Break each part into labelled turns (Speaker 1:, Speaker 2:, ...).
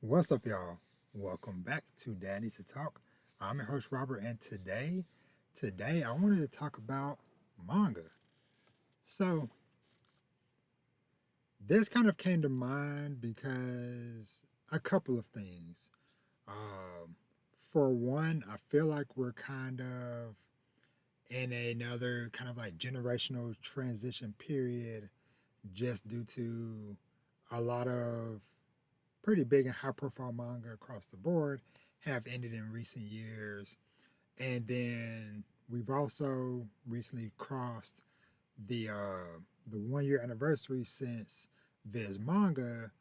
Speaker 1: What's up, y'all? Welcome back to Dad Needs to Talk. I'm your host Robert, and today I wanted to talk about manga. So this kind of came to mind because a couple of things. Um, for one, I feel like we're kind of in another kind of like generational transition period, just due to a lot of pretty big and high profile manga across the board have ended in recent years. And then we've also recently crossed the 1 year anniversary since Viz Manga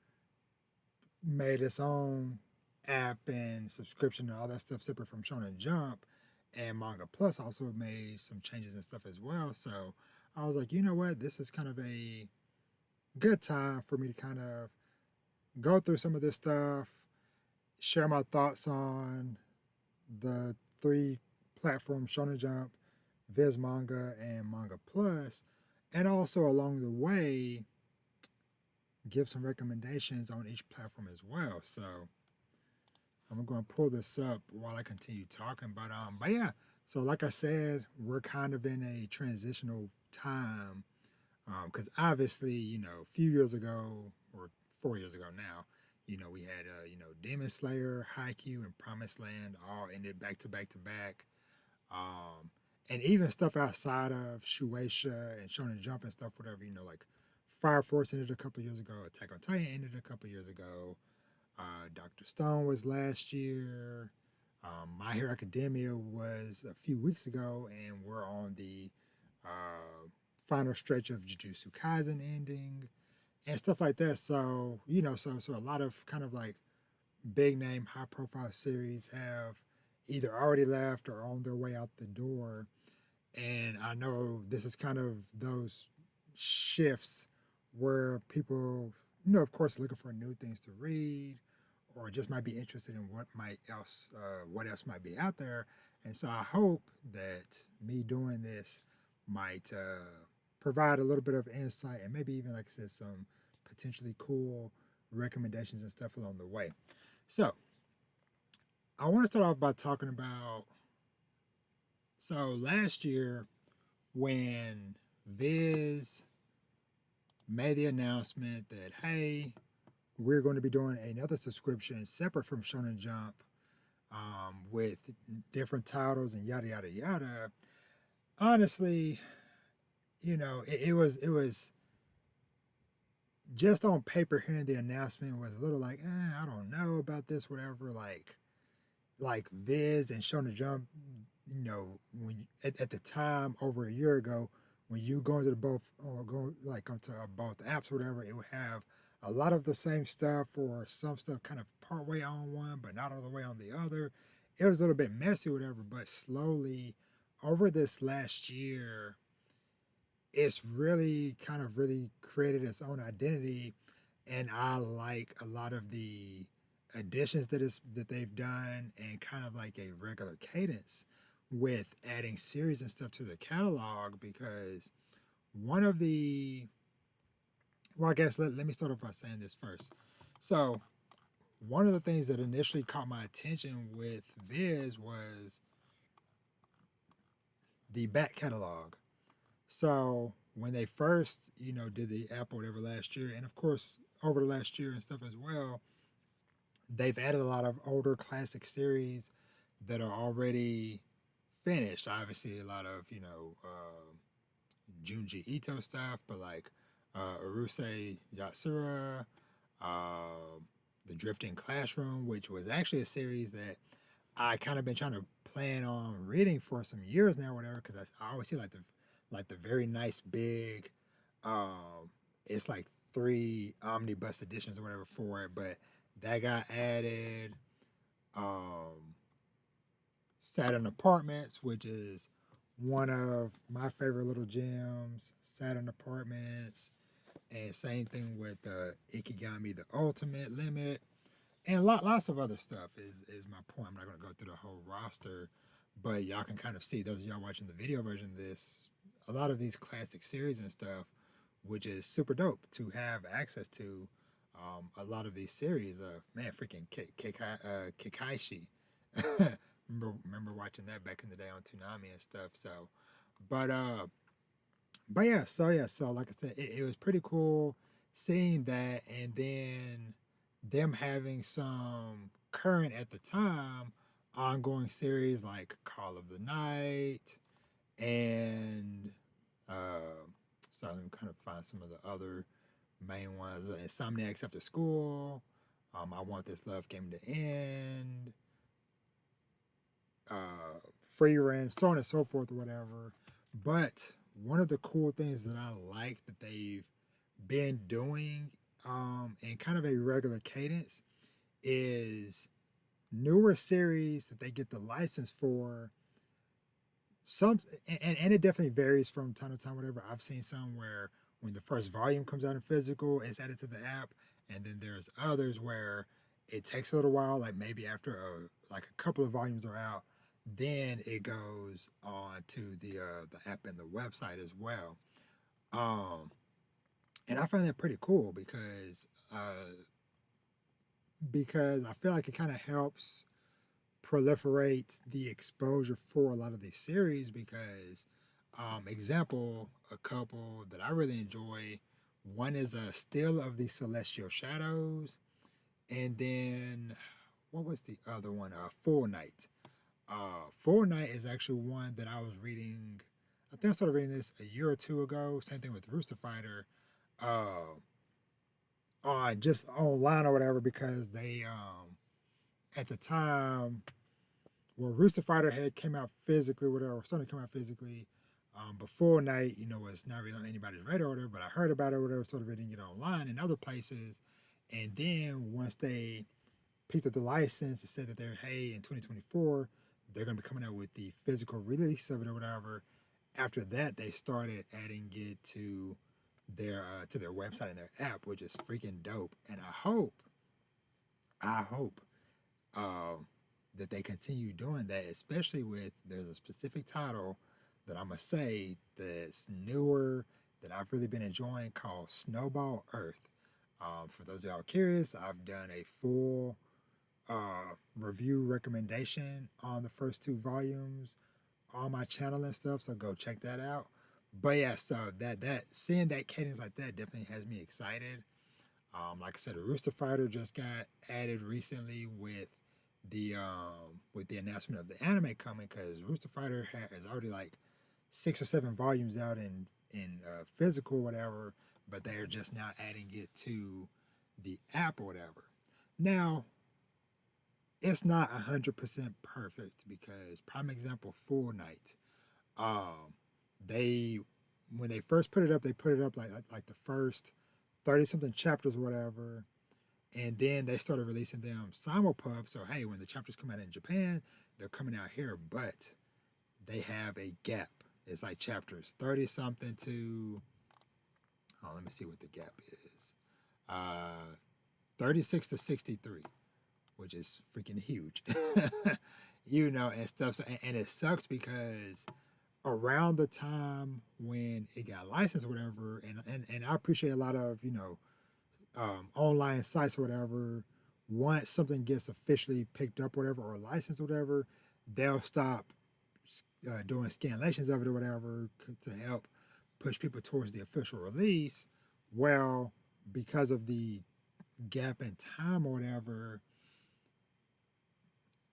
Speaker 1: made its own app and subscription and all that stuff separate from Shonen Jump. And Manga Plus also made some changes and stuff as well. So I was like, you know what? This is kind of a good time for me to kind of go through some of this stuff, share my thoughts on the three platforms Shonen Jump, Viz Manga, and Manga Plus, and also along the way give some recommendations on each platform as well. So I'm going to pull this up while I continue talking, but yeah. So like I said, we're kind of in a transitional time because obviously, a few years ago or 4 years ago now, we had Demon Slayer, Haikyuu, and Promised Land all ended back to back to back. Um, and even stuff outside of Shueisha and Shonen Jump and stuff, whatever, like Fire Force ended a couple years ago, Attack on Titan ended a couple years ago, Dr. Stone was last year, My Hero Academia was a few weeks ago, and we're on the uh, final stretch of Jujutsu Kaisen ending and stuff like that. So, so a lot of kind of like big name, high profile series have either already left or on their way out the door. And I know this is kind of those shifts where people, of course, looking for new things to read or just might be interested in what else might be out there. And so I hope that me doing this might provide a little bit of insight and maybe even, like I said, some potentially cool recommendations and stuff along the way. So I want to start off by talking about last year when Viz made the announcement that, hey, we're going to be doing another subscription separate from Shonen Jump with different titles and yada yada yada. Honestly, it was just on paper. Hearing the announcement was a little like, I don't know about this, whatever. Like Viz and Shonen Jump, when at the time over a year ago, when you go into the both or go like onto both apps, or whatever, it would have a lot of the same stuff or some stuff kind of part way on one, but not all the way on the other. It was a little bit messy, whatever. But slowly, over this last year, it's really kind of really created its own identity, and I like a lot of the additions that they've done and kind of like a regular cadence with adding series and stuff to the catalog because one of the well I guess let me start off by saying this first. So one of the things that initially caught my attention with Viz was the back catalog. So when they first, did the app or whatever last year, and of course over the last year and stuff as well, they've added a lot of older classic series that are already finished. Obviously, a lot of Junji Ito stuff, but like Urusei Yatsura, uh, The Drifting Classroom, which was actually a series that I kind of been trying to plan on reading for some years now, whatever, because I always see like the very nice big, it's like three omnibus editions or whatever for it, but that got added. Um, Saturn Apartments, which is one of my favorite little gems. Saturn Apartments, and same thing with Ikigami, the Ultimate Limit, and lots of other stuff. Is my point. I'm not going to go through the whole roster, but y'all can kind of see, those of y'all watching the video version of this, a lot of these classic series and stuff, which is super dope to have access to a lot of these series. Man, freaking Kikaishi. remember watching that back in the day on Toonami and stuff. So, but so like I said, it was pretty cool seeing that, and then them having some current at the time ongoing series like Call of the Night and so I'm kind of find some of the other main ones. Insomniacs After School. I Want This Love Came to End. Free Rent, so on and so forth, or whatever. But one of the cool things that I like that they've been doing in kind of a regular cadence is newer series that they get the license for. Some and it definitely varies from time to time. Whatever, I've seen some where when the first volume comes out in physical, it's added to the app, and then there's others where it takes a little while, like maybe after like a couple of volumes are out, then it goes on to the app and the website as well. Um, and I find that pretty cool because I feel like it kind of helps proliferate the exposure for a lot of these series because example, a couple that I really enjoy, one is a Still of the Celestial Shadows, and then what was the other one? Full Night. Full Night is actually one that I was reading. I think I started reading this a year or two ago. Same thing with Rooster Fighter. Uh, on just online or whatever because they at the time, well, Rooster Fighter had came out physically, whatever, or something came out physically. Before Night, was not really on anybody's radar, or whatever, but I heard about it, or whatever, sort of reading it online and other places. And then once they picked up the license and said that they're, hey, in 2024, they're going to be coming out with the physical release of it or whatever. After that, they started adding it to their website and their app, which is freaking dope. And I hope um, that they continue doing that, especially with there's a specific title that I'm gonna say that's newer that I've really been enjoying called Snowball Earth. For those of y'all curious, I've done a full review recommendation on the first two volumes on my channel and stuff, so go check that out. But yeah, so that seeing that cadence like that definitely has me excited. Like I said, a Rooster Fighter just got added recently with the announcement of the anime coming because Rooster Fighter has already like 6 or 7 volumes out in physical whatever, but they're just now adding it to the app or whatever. Now it's not 100% perfect because prime example Full Night. Um, they when they first put it up, they put it up like the first 30 something chapters or whatever, and then they started releasing them simulpub. So hey, when the chapters come out in Japan, they're coming out here, but they have a gap. It's like chapters 30 something to let me see what the gap is. 36 to 63, which is freaking huge. And stuff. So, and it sucks because around the time when it got licensed or whatever, and I appreciate a lot of, online sites or whatever, once something gets officially picked up or whatever, or licensed or whatever, they'll stop doing scanlations of it or whatever to help push people towards the official release. Well, because of the gap in time or whatever,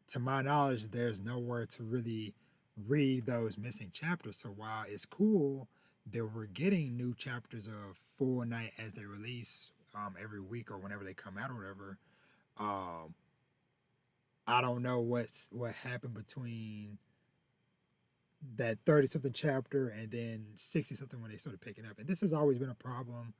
Speaker 1: to my knowledge, there's nowhere to really read those missing chapters. So while it's cool that we're getting new chapters of Full Night as they release every week or whenever they come out or whatever, um, I don't know what happened between that 30 something chapter and then 60 something when they started picking up. And this has always been a problem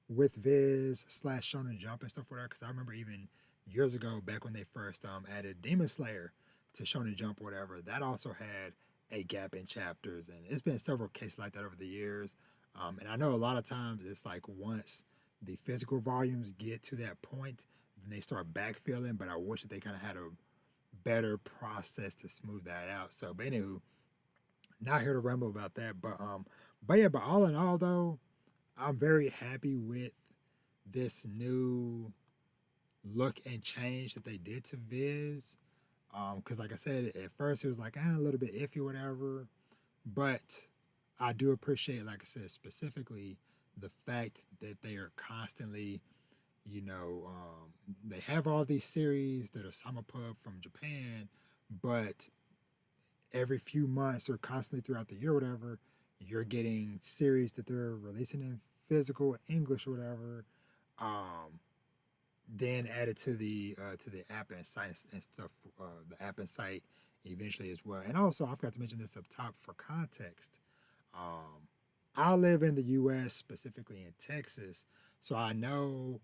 Speaker 1: with Viz slash Shonen Jump and stuff like that. Because I remember even years ago, back when they first added Demon Slayer to Shonen Jump or whatever, that also had a gap in chapters. And it's been several cases like that over the years. And I know a lot of times it's like once the physical volumes get to that point, then they start backfilling. But I wish that they kind of had a better process to smooth that out. So, but anywho, not here to ramble about that. But yeah, but all in all though, I'm very happy with this new look and change that they did to Viz. Because like I said, at first it was like a little bit iffy, whatever. But I do appreciate, like I said, specifically the fact that they are constantly, they have all these series that are simulpub from Japan, but every few months or constantly throughout the year, whatever, you're getting series that they're releasing in physical English or whatever. Um, then added to the app and site and stuff, the app and site eventually as well. And also, I forgot to mention this up top for context. Um, I live in the U.S., specifically in Texas, so I know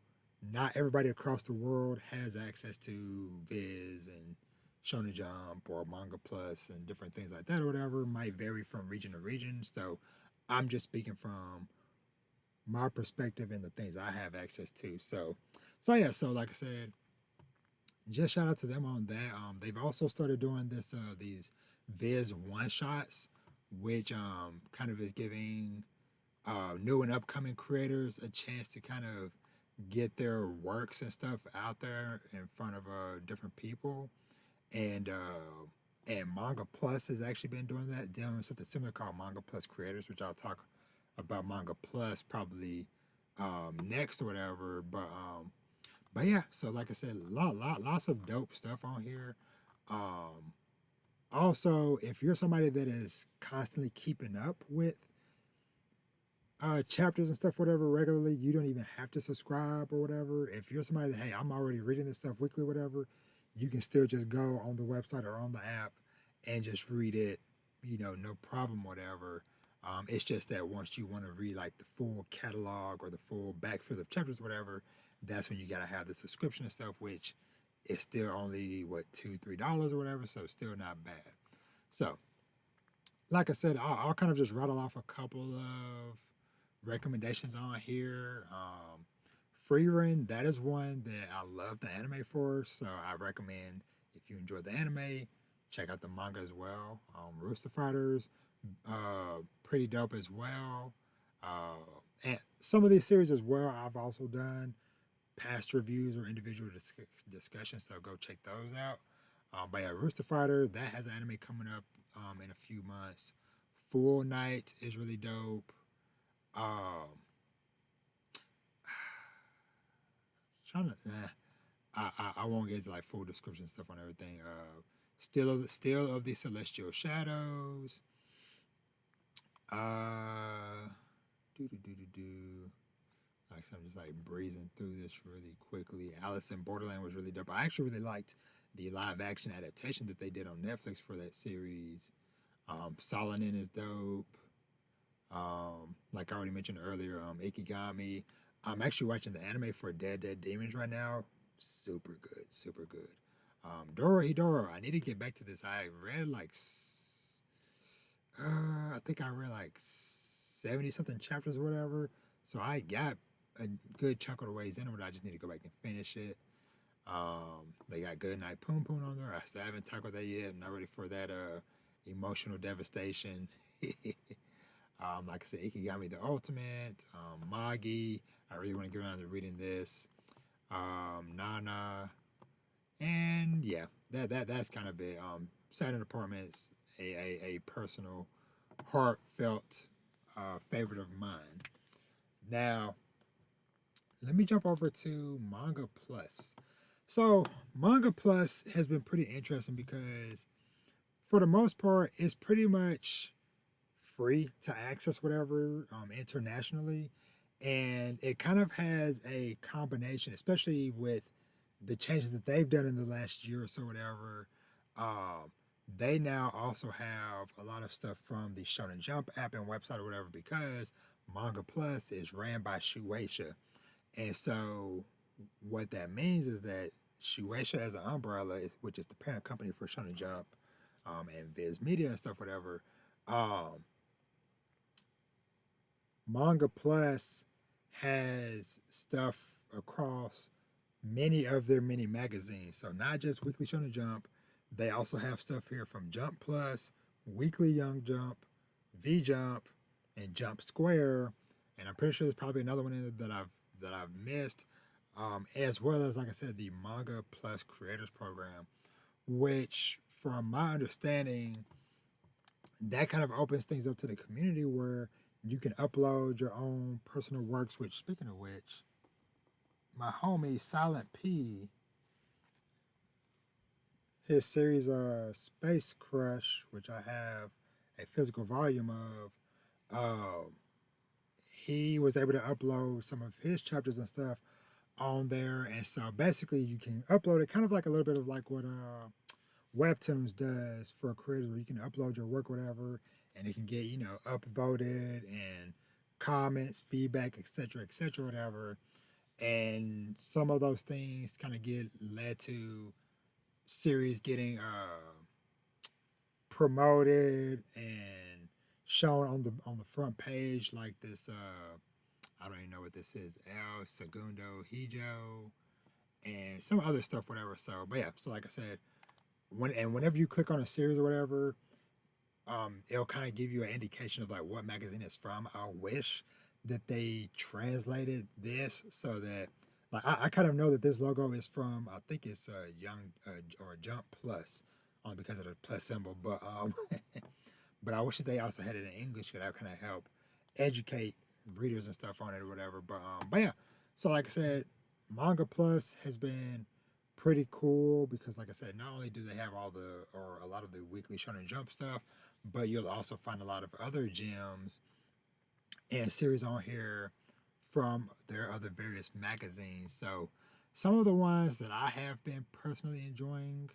Speaker 1: not everybody across the world has access to Viz and Shonen Jump or Manga Plus and different things like that or whatever. It might vary from region to region. So I'm just speaking from my perspective and the things I have access to. So yeah. So like I said, just shout out to them on that. They've also started doing these Viz one shots, which kind of is giving new and upcoming creators a chance to kind of get their works and stuff out there in front of different people. And Manga Plus has actually been doing that, doing something similar called Manga Plus Creators, which I'll talk about Manga Plus probably next or whatever. But yeah, so like I said, lots of dope stuff on here. Um, Also, if you're somebody that is constantly keeping up with chapters and stuff, whatever, regularly, you don't even have to subscribe or whatever. If you're somebody that, hey, I'm already reading this stuff weekly, whatever, you can still just go on the website or on the app and just read it, no problem, whatever. It's just that once you want to read like the full catalog or the full backfill of chapters, whatever, that's when you gotta have the subscription and stuff, which is still only what $2-3 or whatever, so still not bad. So, like I said, I'll kind of just rattle off a couple of recommendations on here. Free Run, that is one that I love the anime for, so I recommend if you enjoy the anime, check out the manga as well. Rooster Fighters, pretty dope as well. And some of these series as well, I've also done past reviews or individual discussions, so go check those out. But yeah, Rooster Fighter, that has an anime coming up in a few months. Full Night is really dope. Um, trying to, I won't get into like full description stuff on everything. Still of the Celestial Shadows. Uh, do do do do do. Like so I'm just like breezing through this really quickly. Alice in Borderland was really dope. I actually really liked the live action adaptation that they did on Netflix for that series. Solanin is dope. Like I already mentioned earlier, Ikigami. I'm actually watching the anime for Dead Dead Demons right now. Super good, super good. Doro Hidoro. I need to get back to this. I read like, I think I read like 70 something chapters or whatever. So I got a good chunk of the ways into it. I just need to go back and finish it. They got Good Night Poon Poon on there. I still haven't tackled that yet. I'm not ready for that emotional devastation. Like I said, Ikigami the Ultimate, Magi. I really want to get around to reading this. Nana, and yeah, that's kind of it. Saturn Apartments, a personal, heartfelt favorite of mine. Now, let me jump over to Manga Plus. So, Manga Plus has been pretty interesting because, for the most part, it's pretty much free to access whatever internationally. And it kind of has a combination, especially with the changes that they've done in the last year or so, whatever. Um, they now also have a lot of stuff from the Shonen Jump app and website or whatever because Manga Plus is ran by Shueisha. And so what that means is that Shueisha as an umbrella, which is the parent company for Shonen Jump and Viz Media and stuff, whatever, um, Manga Plus has stuff across many of their mini magazines. So not just Weekly Shonen Jump, they also have stuff here from Jump Plus, Weekly Young Jump, V Jump, and Jump Square. And I'm pretty sure there's probably another one in there that I've I've missed, as well as, like I said, the Manga Plus Creators Program, which, from my understanding, that kind of opens things up to the community where you can upload your own personal works. Which, speaking of which, my homie Silent P, his series Space Crush, which I have a physical volume of, uh, he was able to upload some of his chapters and stuff on there. And so basically, you can upload it kind of like a little bit of like what Webtoons does for creators, where you can upload your work, whatever, and it can get, upvoted and comments, feedback, etc., whatever. And some of those things kind of get led to series getting promoted and shown on the front page, like this. I don't even know what this is. El Segundo Hijo and some other stuff, whatever. So, but yeah. So, like I said, whenever you click on a series or whatever, it'll kind of give you an indication of like what magazine it's from. I wish that they translated this so that, like, I kind of know that this logo is from, I think it's Young or Jump Plus, only because of the plus symbol. But but I wish that they also had it in English, because that would kind of help educate readers and stuff on it or whatever. But yeah, so like I said, Manga Plus has been pretty cool because, like I said, not only do they have all the or a lot of the weekly Shonen Jump stuff, but you'll also find a lot of other gems and series on here from their other various magazines. So some of the ones that I have been personally enjoying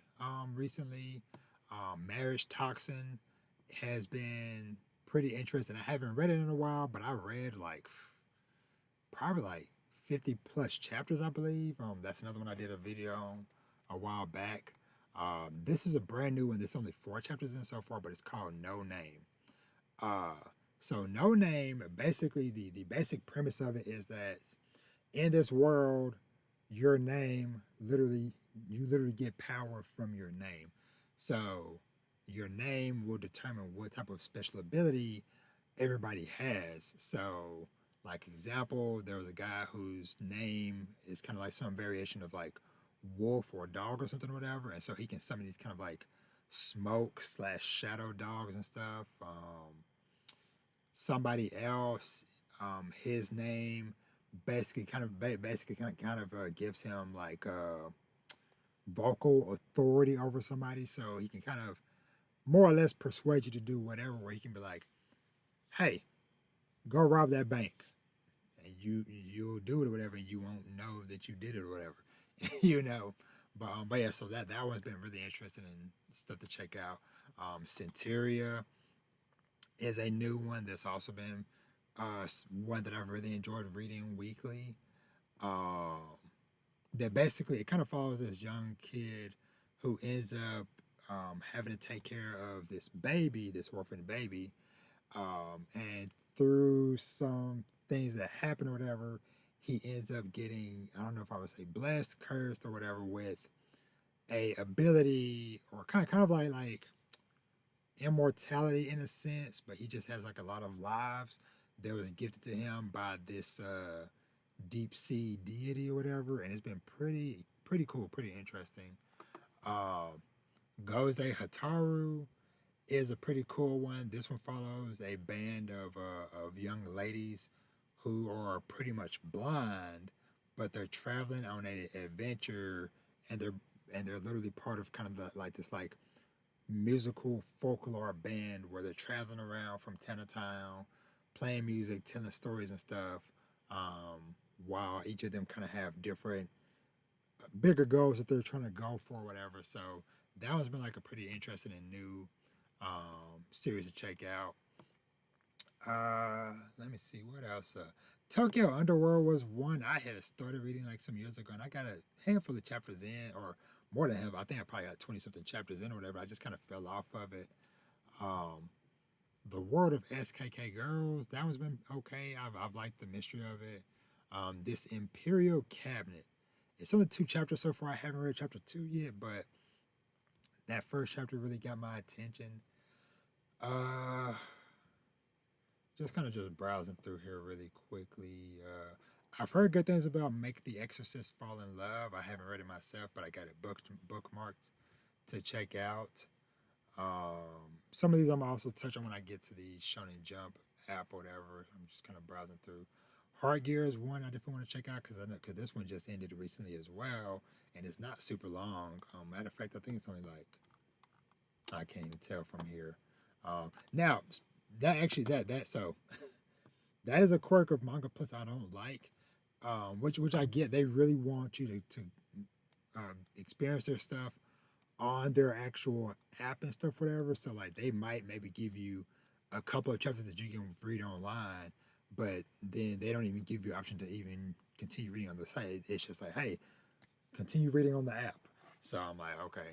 Speaker 1: recently, Marriage Toxin has been pretty interesting. I haven't read it in a while, but I read like probably like 50 plus chapters, I believe. That's another one I did a video on a while back. This is a brand new one. There's only 4 chapters in so far, but it's called No Name. Uh, so No Name, basically the basic premise of it is that in this world, your name literally, you literally get power from your name. So your name will determine what type of special ability everybody has. So, like example, there was a guy whose name is kind of like some variation of like wolf or dog or something or whatever, and so he can summon these kind of like smoke slash shadow dogs and stuff. Somebody else, his name basically gives him like vocal authority over somebody, so he can kind of more or less persuade you to do whatever. Where he can be like, "Hey, go rob that bank," and you'll do it or whatever, and you won't know that you did it or whatever, you know. But yeah, so that one's been really interesting and stuff to check out. Centuria is a new one that's also been one that I've really enjoyed reading weekly. Um, that basically it kind of follows this young kid who ends up having to take care of this baby, this orphan baby, and through some things that happen or whatever, he ends up getting, I don't know if I would say blessed, cursed, or whatever, with a ability or kind of like immortality in a sense, but he just has like a lot of lives that was gifted to him by this deep sea deity or whatever, and it's been pretty cool, pretty interesting. Um, Goze Hataru is a pretty cool one. This one follows a band of young ladies who are pretty much blind, but they're traveling on an adventure, and they're literally part of kind of like this like musical folklore band where they're traveling around from town to town, playing music, telling stories and stuff. While each of them kind of have different bigger goals that they're trying to go for, whatever. So that one's been like a pretty interesting and new series to check out. Let me see what else. Tokyo Underworld was one I had started reading like some years ago, and I got a handful of chapters in, or more than half. I think I probably got 20 something chapters in or whatever. I just kind of fell off of it. Um, the World of SKK Girls, that one's been okay. I've liked the mystery of it. This Imperial Cabinet. It's only 2 chapters so far. I haven't read chapter 2 yet, but that first chapter really got my attention. Uh, just kind of just browsing through here really quickly. I've heard good things about Make the Exorcist Fall in Love. I haven't read it myself, but I got it bookmarked to check out. Some of these I'm gonna also touch on when I get to the Shonen Jump app or whatever. I'm just kind of browsing through. Heart Gear is one I definitely want to check out because I know because this one just ended recently as well, and it's not super long. Matter of fact, I think it's only like I can't even tell from here. Now that actually that so that is a quirk of Manga Plus I don't like, which I get. They really want you to experience their stuff on their actual app and stuff, whatever. So like they might maybe give you a couple of chapters that you can read online, but then they don't even give you an option to even continue reading on the site. It's just like, hey, continue reading on the app. So I'm like, okay,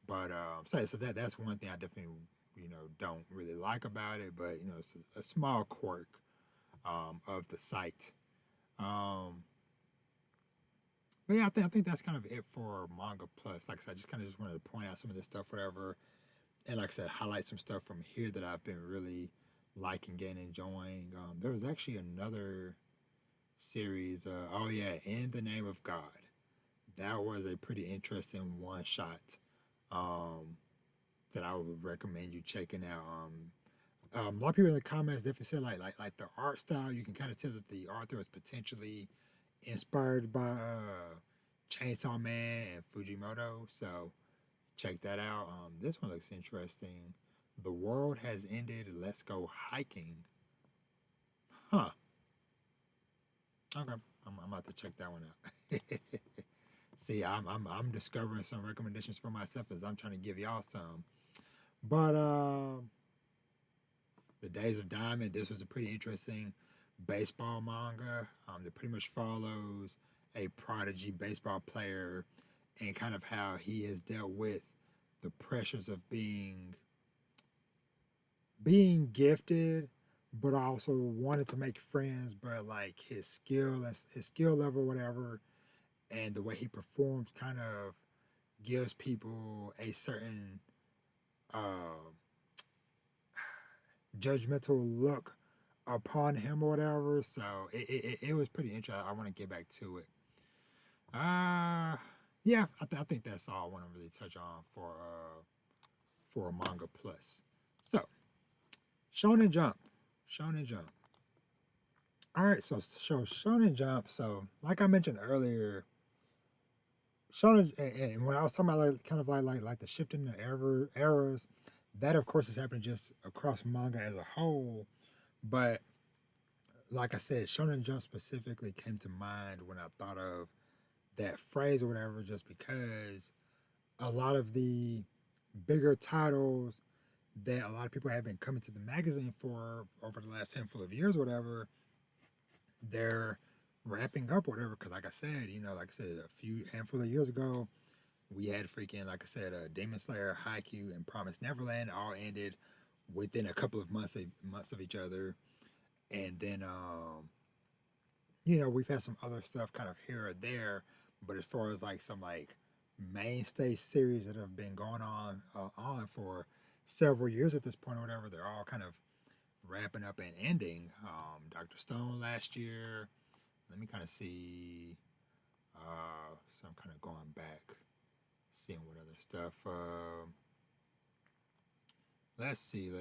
Speaker 1: but so that's one thing I definitely don't really like about it, but it's a small quirk of the site. Um, but yeah, I think that's kind of it for Manga Plus. Like I said, I just kind of just wanted to point out some of this stuff, whatever, and like I said, highlight some stuff from here that I've been really liking and enjoying. There was actually another series. Oh yeah, In the Name of God. That was a pretty interesting one shot that I would recommend you checking out. A lot of people in the comments definitely said like the art style. You can kind of tell that the author was potentially inspired by Chainsaw Man and Fujimoto. So check that out. This one looks interesting. The world has ended. Let's go hiking. Huh. Okay. I'm about to check that one out. See, I'm discovering some recommendations for myself as I'm trying to give y'all some. But the Days of Diamond. This was a pretty interesting baseball manga. That pretty much follows a prodigy baseball player and kind of how he has dealt with the pressures of being gifted, but also wanted to make friends, but like his skill level, whatever, and the way he performs kind of gives people a certain uh, judgmental look upon him or whatever. So it was pretty interesting. I want to get back to it. Yeah, I think that's all I want to really touch on for Manga Plus. So Shonen Jump, Shonen Jump. All right, so Shonen Jump. So like I mentioned earlier, Shonen and when I was talking about like kind of like the shifting the eras, that of course is happening just across manga as a whole. But like I said, Shonen Jump specifically came to mind when I thought of that phrase or whatever, just because a lot of the bigger titles that a lot of people have been coming to the magazine for over the last handful of years, or whatever, they're wrapping up, or whatever. Because, like I said, like I said, a few handful of years ago, we had freaking, like I said, Demon Slayer, Haikyuu, and Promised Neverland all ended within a couple of months of each other, and then we've had some other stuff kind of here or there, but as far as like some like mainstay series that have been going on for several years at this point or whatever, they're all kind of wrapping up and ending. Dr. Stone last year. Let me kind of see. So I'm kind of going back, seeing what other stuff. Let's see.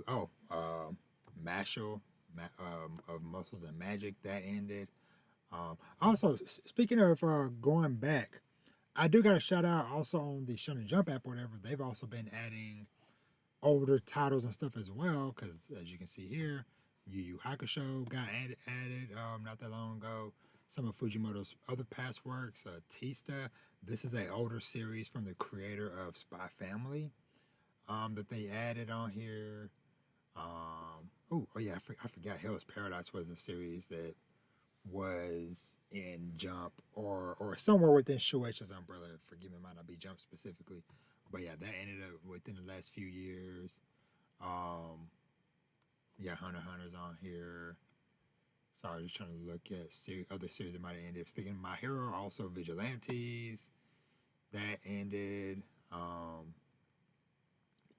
Speaker 1: Oh, Mashal, of Muscles and Magic, that ended. Also, speaking of going back, I do got a shout out also on the Shonen Jump app, or whatever. They've also been adding older titles and stuff as well, because as you can see here, Yu Yu Hakusho got added not that long ago. Some of Fujimoto's other past works, Tista. This is an older series from the creator of Spy Family that they added on here. Oh yeah, I forgot. Hell's Paradise was a series that was in Jump or somewhere within Shueisha's umbrella. Forgive me, it might not be Jump specifically, but yeah, that ended up within the last few years. Um, yeah, Hunter x Hunter's on here. So I was just trying to look at other series that might have ended. Speaking of My Hero, also Vigilantes, that ended.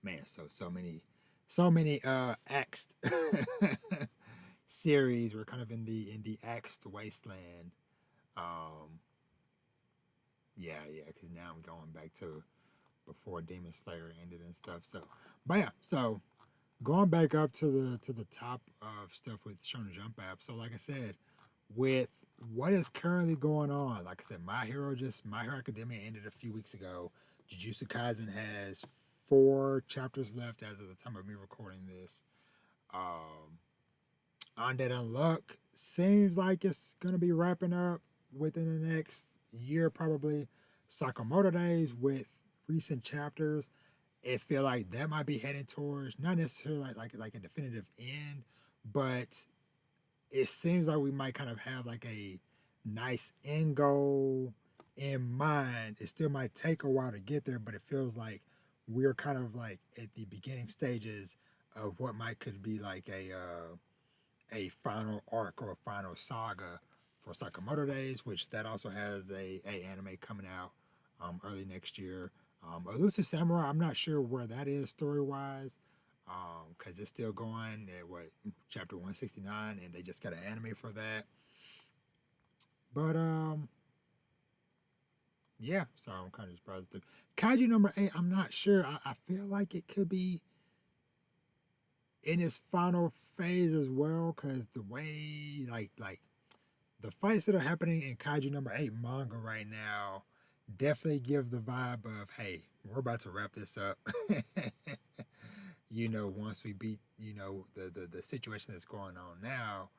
Speaker 1: Man, so many so many axed series. We're kind of in the axed wasteland. Um, yeah, because now I'm going back to before Demon Slayer ended and stuff. So, but yeah, so going back up to the top of stuff with Shonen Jump app. So, like I said, with what is currently going on, like I said, My Hero Academia ended a few weeks ago. Jujutsu Kaisen has 4 chapters left as of the time of me recording this. Um, Undead Unluck seems like it's gonna be wrapping up within the next year, probably. Sakamoto Days with recent chapters, it feel like that might be heading towards not necessarily like a definitive end, but it seems like we might kind of have like a nice end goal in mind. It still might take a while to get there, but it feels like we're kind of like at the beginning stages of what might could be like a final arc or a final saga for Sakamoto Days, which that also has a anime coming out early next year. Elusive Samurai, I'm not sure where that is story wise, because it's still going at what chapter 169, and they just got an anime for that. But yeah, so I'm kind of surprised too. Kaiju number 8, I'm not sure. I feel like it could be in its final phase as well, because the way like the fights that are happening in Kaiju number 8 manga right now definitely give the vibe of, hey, we're about to wrap this up. Once we beat, the situation that's going on now.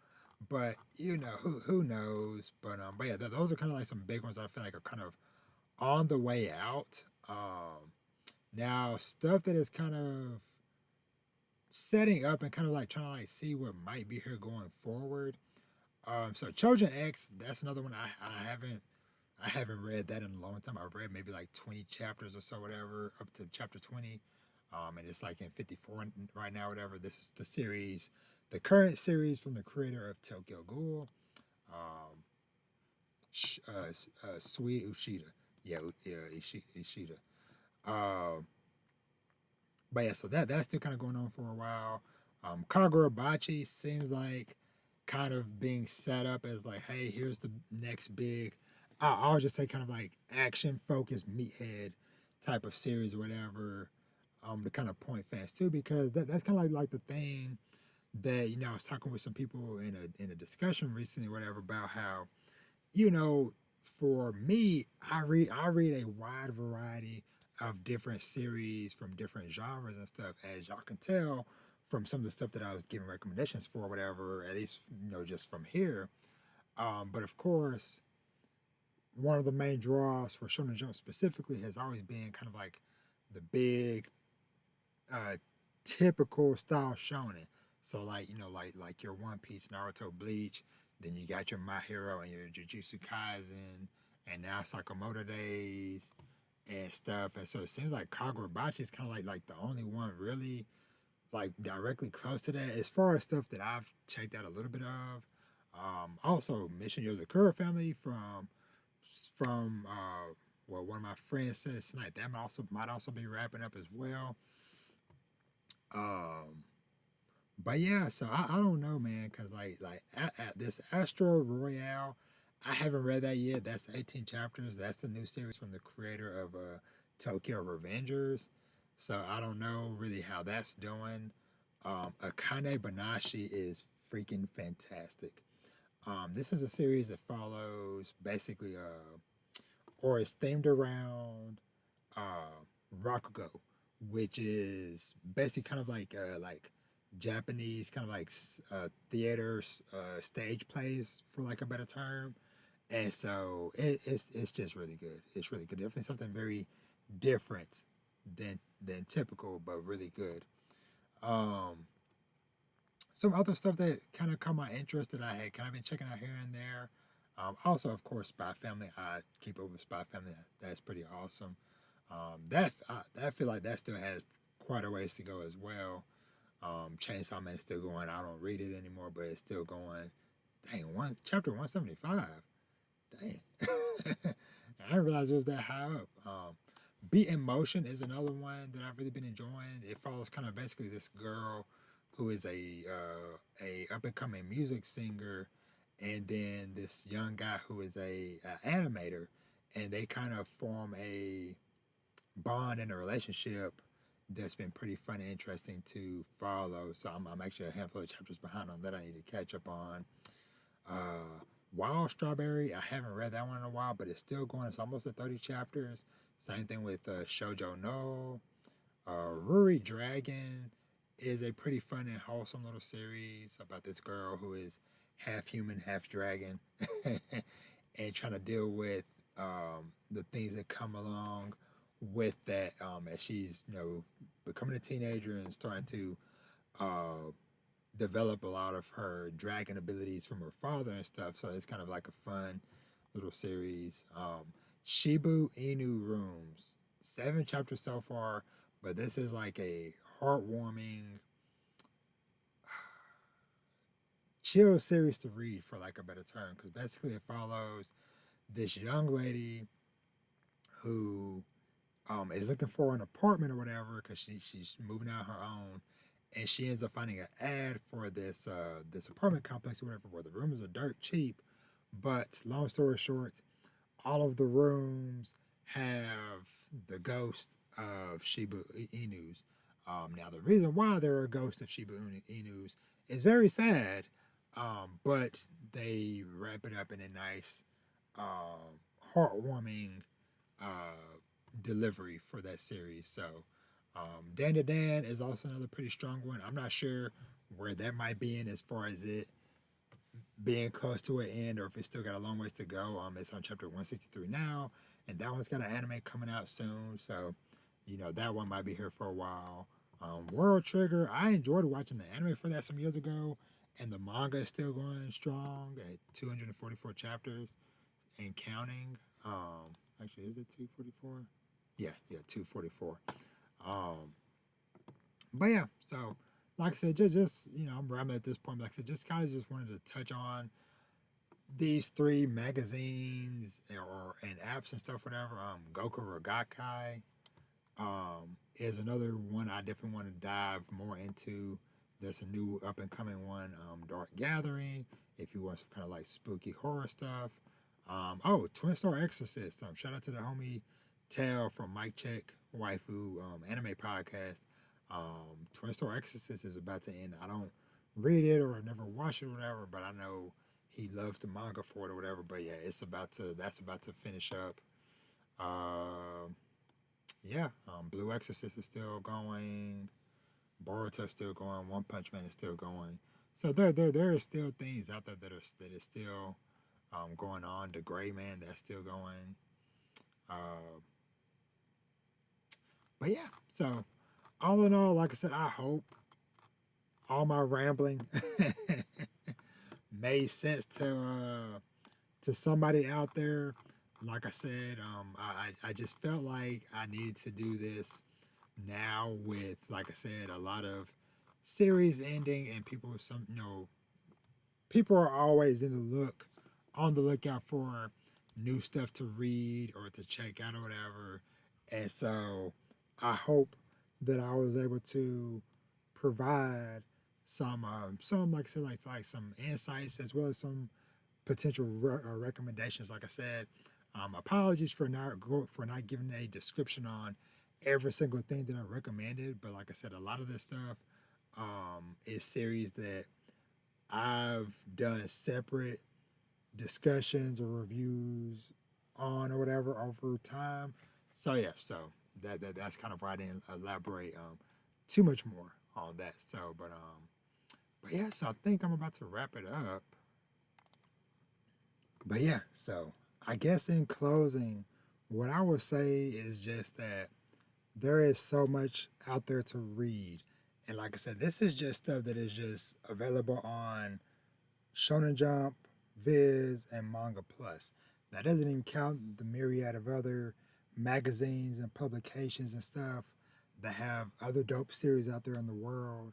Speaker 1: But who knows? But yeah, those are kind of like some big ones that I feel like are kind of on the way out. Now stuff that is kind of setting up and kind of like trying to like see what might be here going forward. So Trojan X, that's another one I haven't read that in a long time. I've read maybe like 20 chapters or so, whatever, up to chapter 20. And it's like in 54 right now, whatever. This is the series, the current series from the creator of Tokyo Ghoul, um, Sui Ushida. Yeah, Ishida. Um, but yeah, so that's still kind of going on for a while. Kagurabachi seems like kind of being set up as like, hey, here's the next big, I'll just say kind of like action focused meathead type of series or whatever. To kind of point fast too, because that's kind of like the thing that I was talking with some people in a discussion recently, whatever, about how you know, for me, I read a wide variety of different series from different genres and stuff. As y'all can tell from some of the stuff that I was giving recommendations for, whatever, at least just from here. But of course, one of the main draws for Shonen Jump specifically has always been kind of like the big, uh, typical style shonen. So like like your One Piece, Naruto, Bleach. Then you got your My Hero and your Jujutsu Kaisen, and now Sakamoto Days and stuff. And so it seems like Kagurabachi is kind of like the only one really like directly close to that as far as stuff that I've checked out a little bit of. Also Mission Yozakura family from well, one of my friends said it's tonight. That might also be wrapping up as well. Um, but yeah, so I don't know, man, because like at this Astro Royale, I haven't read that yet. That's 18 chapters. That's the new series from the creator of Tokyo Revengers. So I don't know really how that's doing. Akane Banashi is freaking fantastic. This is a series that follows basically or is themed around uh, Rakugo, which is basically kind of like Japanese kind of like theater stage plays for like a better term. And so it's just really good. It's really good. Definitely something very different than typical, but really good. Um, some other stuff that kind of caught my interest that I had kind of been checking out here and there. Also, of course, Spy Family. I keep up with Spy Family. That's pretty awesome. I feel like that still has quite a ways to go as well. Chainsaw Man is still going. I don't read it anymore, but it's still going. Dang, chapter 175. Dang, I didn't realize it was that high up. Beat in Motion is another one that I've really been enjoying. It follows kind of basically this girl who is a up and coming music singer, and then this young guy who is a animator, and they kind of form a bond in a relationship that's been pretty fun and interesting to follow. So I'm actually a handful of chapters behind on that I need to catch up on. Uh, Wild Strawberry, I haven't read that one in a while, but it's still going. It's almost at 30 chapters. Same thing with Shoujo No. Ruri Dragon is a pretty fun and wholesome little series about this girl who is half human, half dragon, and trying to deal with the things that come along with that as she's becoming a teenager and starting to uh, develop a lot of her dragon abilities from her father and stuff. So it's kind of like a fun little series. Shibu Inu Rooms, 7 chapters so far, but this is like a heartwarming, chill series to read for like a better term, because basically it follows this young lady who is looking for an apartment or whatever because she's moving out her own, and she ends up finding an ad for this apartment complex or whatever where the rooms are dirt cheap. But long story short, all of the rooms have the ghost of Shiba Inus. Now, the reason why there are ghosts of Shiba Inus is very sad, but they wrap it up in a nice, heartwarming delivery for that series. So, Dan to Dan is also another pretty strong one. I'm not sure where that might be in as far as it being close to an end or if it's still got a long ways to go. It's on chapter 163 now, and that one's got an anime coming out soon. So, that one might be here for a while. World Trigger, I enjoyed watching the anime for that some years ago, and the manga is still going strong at 244 chapters and counting. Actually, is it 244? Yeah, 244. Um, but yeah, so like I said, just I'm rambling at this point. Like I said, just kind of just wanted to touch on these three magazines or and apps and stuff, whatever. Goku Rogakai is another one I definitely want to dive more into. There's a new up and coming one, Dark Gathering, if you want some kind of like spooky horror stuff. Twin Star Exorcist. Shout out to the homie Tail from Mike Check Waifu Anime Podcast. Twin Star Exorcist is about to end. I don't read it or never watch it or whatever, but I know he loves the manga for it or whatever. But yeah, that's about to finish up. Uh, Blue Exorcist is still going. Boruto's still going. One Punch Man is still going. So there are still things out there that is still going on. The Gray Man, that's still going. Uh, but yeah, so all in all, like I said, I hope all my rambling made sense to somebody out there. Like I said, I just felt like I needed to do this now with, like I said, a lot of series ending and people with some, people are always on the lookout for new stuff to read or to check out or whatever. And so I hope that I was able to provide some like I said, like some insights as well as some potential recommendations. Like I said, apologies for not giving a description on every single thing that I recommended. But like I said, a lot of this stuff is series that I've done separate discussions or reviews on or whatever over time. So yeah, so that's kind of why I didn't elaborate too much more on that. So, but yeah, so I think I'm about to wrap it up. But yeah, so I guess in closing, what I would say is just that there is so much out there to read. And like I said, this is just stuff that is just available on Shonen Jump, Viz, and Manga Plus. That doesn't even count the myriad of other magazines and publications and stuff that have other dope series out there in the world,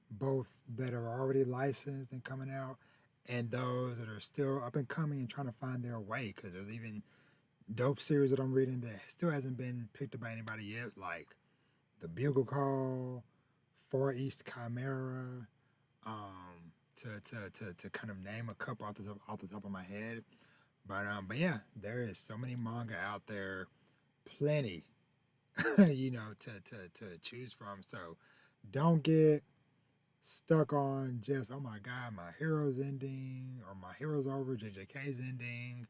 Speaker 1: both that are already licensed and coming out, and those that are still up and coming and trying to find their way. Because there's even dope series that I'm reading that still hasn't been picked up by anybody yet, like The Bugle Call, Far East Chimera, to kind of name a couple off the top of my head. But yeah, there is so many manga out there, plenty, to choose from. So don't get stuck on just, oh my god, my hero's ending or my hero's over, JJK's ending,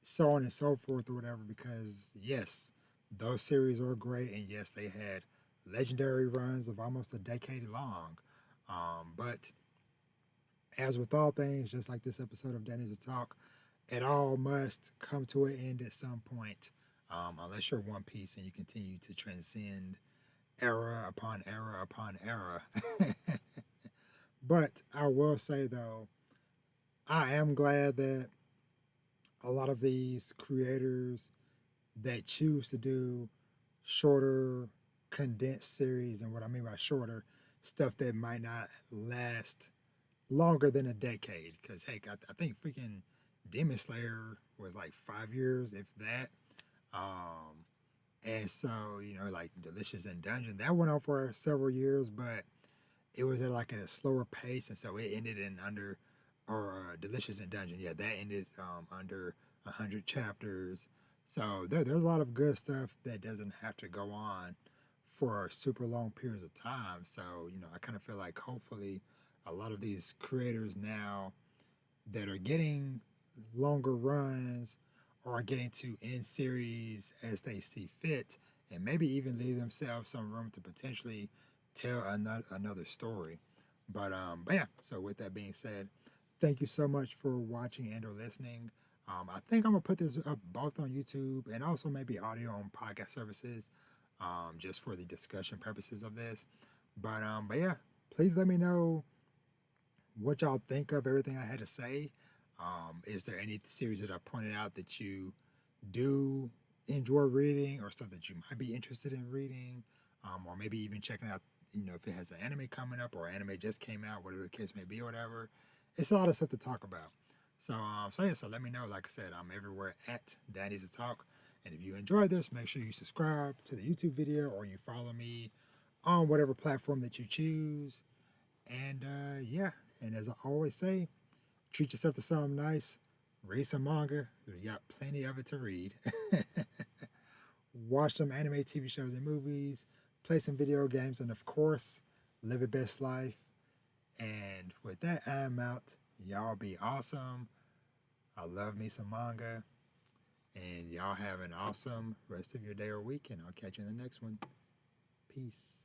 Speaker 1: so on and so forth or whatever. Because yes, those series are great, and yes, they had legendary runs of almost a decade long. But as with all things, just like this episode of Danny's Talk, it all must come to an end at some point. Unless you're One Piece and you continue to transcend era upon era upon era. But I will say though, I am glad that a lot of these creators that choose to do shorter, condensed series, and what I mean by shorter, stuff that might not last longer than a decade. Because heck, I think freaking Demon Slayer was like 5 years, if that. Um, and so like Delicious in Dungeon, that went on for several years, but it was at a slower pace, and so it ended in under, or Delicious in Dungeon, yeah, that ended under 100 chapters. So there's a lot of good stuff that doesn't have to go on for super long periods of time. So I kind of feel like hopefully a lot of these creators now that are getting longer runs or are getting to end series as they see fit, and maybe even leave themselves some room to potentially tell another story. But yeah. So with that being said, thank you so much for watching and or listening. I think I'm gonna put this up both on YouTube and also maybe audio on podcast services, just for the discussion purposes of this. But yeah, please let me know what y'all think of everything I had to say. Is there any series that I pointed out that you do enjoy reading, or stuff that you might be interested in reading, or maybe even checking out, if it has an anime coming up or anime just came out, whatever the case may be, or whatever. It's a lot of stuff to talk about. So yeah, so let me know. Like I said, I'm everywhere at Daddy's to Talk. And if you enjoyed this, make sure you subscribe to the YouTube video or you follow me on whatever platform that you choose. And yeah, and as I always say, treat yourself to something nice. Read some manga. We got plenty of it to read. Watch some anime, TV shows, and movies. Play some video games. And of course, live your best life. And with that, I'm out. Y'all be awesome. I love me some manga. And y'all have an awesome rest of your day or week. And I'll catch you in the next one. Peace.